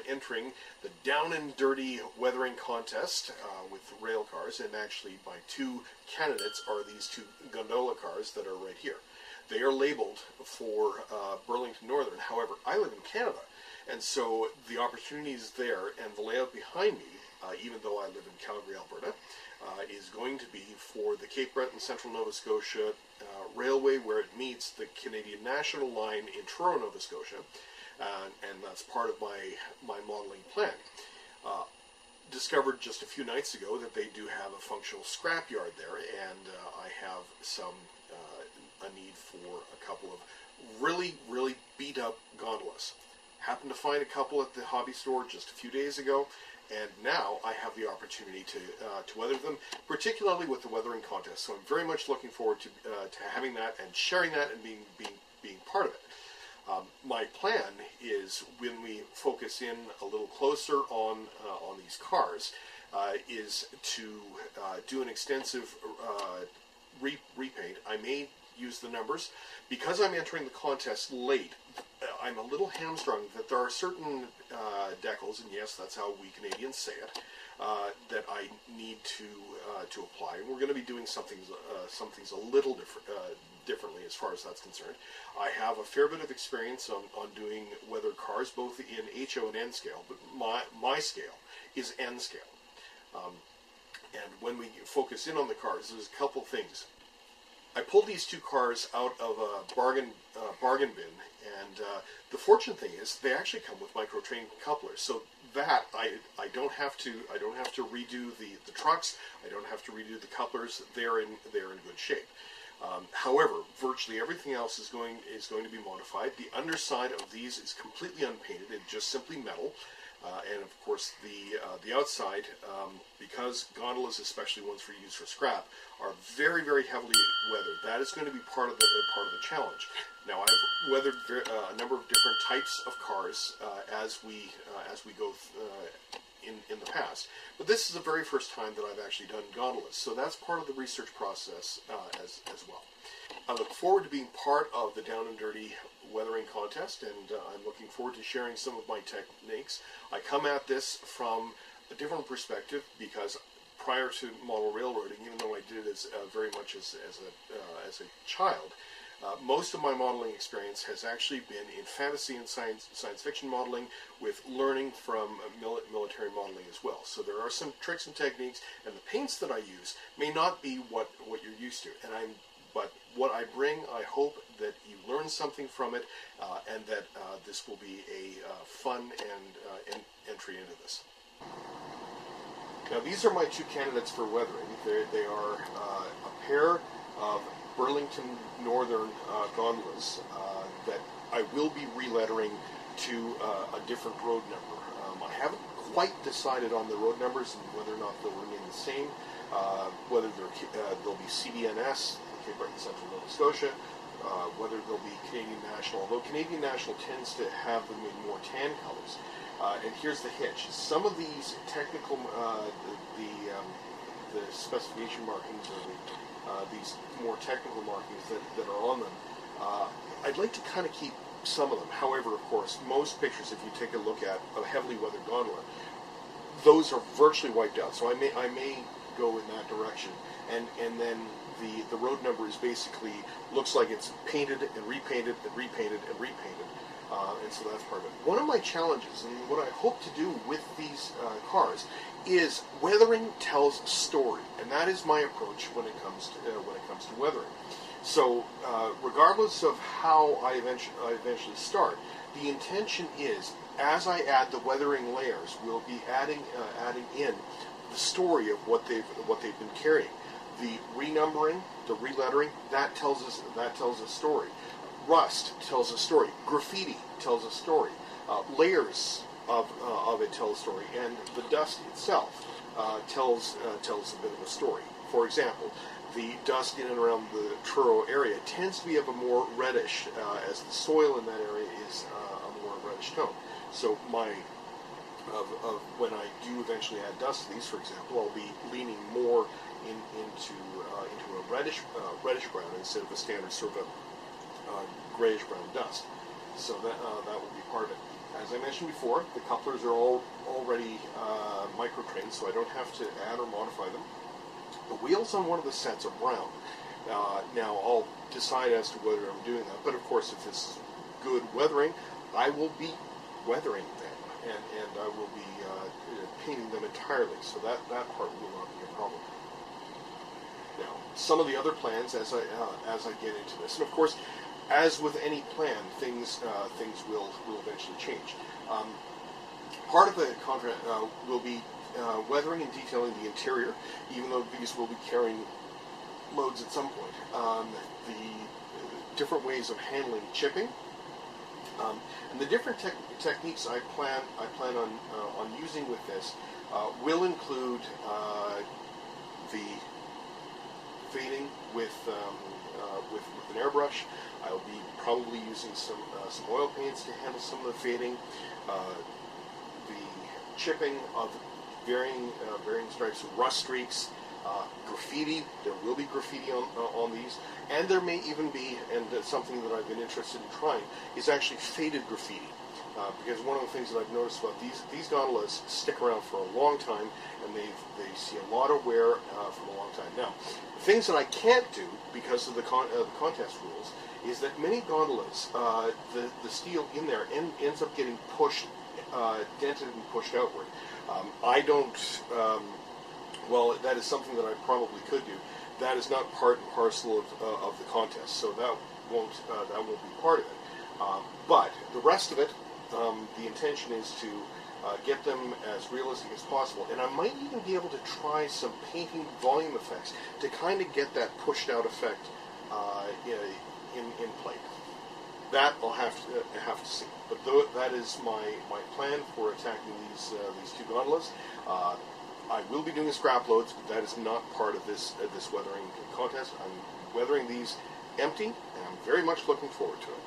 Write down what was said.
entering the Down and Dirty Weathering Contest with rail cars, and actually my two candidates are these two gondola cars that are right here. They are labeled for Burlington Northern. However, I live in Canada, and so the opportunity is there, and the layout behind me, even though I live in Calgary, Alberta, is going to be for the Cape Breton Central Nova Scotia Railway, where it meets the Canadian National Line in Truro, Nova Scotia, and that's part of my modeling plan. Discovered just a few nights ago that they do have a functional scrapyard there, and I have a need for a couple of really beat up gondolas. Happened to find a couple at the hobby store just a few days ago, and now I have the opportunity to weather them, particularly with the weathering contest. So I'm very much looking forward to having that and sharing that and being part of it. My plan is, when we focus in a little closer on these cars, is to do an extensive repaint. I may use the numbers. Because I'm entering the contest late, I'm a little hamstrung that there are certain decals, and yes, that's how we Canadians say it, that I need to apply. And we're going to be doing some things a little differently as far as that's concerned. I have a fair bit of experience on doing weather cars, both in HO and N-Scale, but my scale is N-Scale. And when we focus in on the cars, there's a couple things. I pulled these two cars out of a bargain bin, and the fortunate thing is they actually come with Microtrain couplers, so that I don't have to redo the trucks. I don't have to redo the couplers. They're in good shape. However, virtually everything else is going to be modified. The underside of these is completely unpainted; it's just simply metal. And of course, the outside, because gondolas, especially ones used for scrap, are very heavily weathered. That is going to be part of the challenge. Now, I've weathered a number of different types of cars as we go in the past, but this is the very first time that I've actually done gondolas. So that's part of the research process as well. I look forward to being part of the Down and Dirty Weathering Contest, and I'm looking forward to sharing some of my techniques. I come at this from a different perspective, because prior to model railroading, even though I did it very much as a child, most of my modeling experience has actually been in fantasy and science fiction modeling, with learning from military modeling as well. So there are some tricks and techniques, and the paints that I use may not be what you're used to. But what I bring, I hope that you learn something from it, and that this will be a fun and entry into this. Now, these are my two candidates for weathering. They are a pair of Burlington Northern gondolas that I will be relettering to a different road number. I haven't quite decided on the road numbers and whether or not they'll remain the same, whether they'll be CDNS, Cape Breton Central Nova Scotia, whether they'll be Canadian National, although Canadian National tends to have them in more tan colors. And here's the hitch. Some of these technical, the specification markings, or these more technical markings that are on them, I'd like to kind of keep some of them. However, of course, most pictures, if you take a look at a heavily weathered gondola, those are virtually wiped out. So I may go in that direction, and then the road number is basically looks like it's painted and repainted and repainted and repainted, and so that's part of it. One of my challenges, and what I hope to do with these cars, is weathering tells a story, and that is my approach when it comes to weathering. So regardless of how I eventually start, the intention is, as I add the weathering layers, we'll be adding in the story of what they've been carrying. The renumbering, the relettering, that tells a story. Rust tells a story. Graffiti tells a story. Layers of it tell a story, and the dust itself tells a bit of a story. For example, the dust in and around the Truro area tends to be of a more reddish, as the soil in that area is a more reddish tone. So when I do eventually add dust to these, for example, I'll be leaning more into a reddish brown instead of a standard sort of a grayish brown dust. So that will be part of it. As I mentioned before, the couplers are all already Microtrains, so I don't have to add or modify them. The wheels on one of the sets are brown. Now I'll decide as to whether I'm doing that, but of course if this is good weathering, I will be weathering them, and I will be painting them entirely, so that part will not be a problem. Now, some of the other plans as I get into this, and of course, as with any plan, things will eventually change. Part of the contract will be weathering and detailing the interior, even though these will be carrying loads at some point. The different ways of handling chipping, and the different techniques I plan on using with this will include the fading with an airbrush. I'll be probably using some oil paints to handle some of the fading, the chipping of varying stripes, rust streaks, graffiti. There will be graffiti on these, and there may even be, and something that I've been interested in trying, is actually faded graffiti. Because one of the things that I've noticed about these gondolas stick around for a long time, and they see a lot of wear for a long time. Now, the things that I can't do because of the contest rules is that many gondolas, the steel in there ends up getting pushed, dented and pushed outward. I don't. Well, that is something that I probably could do. That is not part and parcel of the contest, so that won't be part of it. But the rest of it, the intention is to get them as realistic as possible, and I might even be able to try some painting volume effects to kind of get that pushed out effect in play. That I'll have to see. But that is my plan for attacking these two gondolas. I will be doing scrap loads, but that is not part of this weathering contest. I'm weathering these empty, and I'm very much looking forward to it.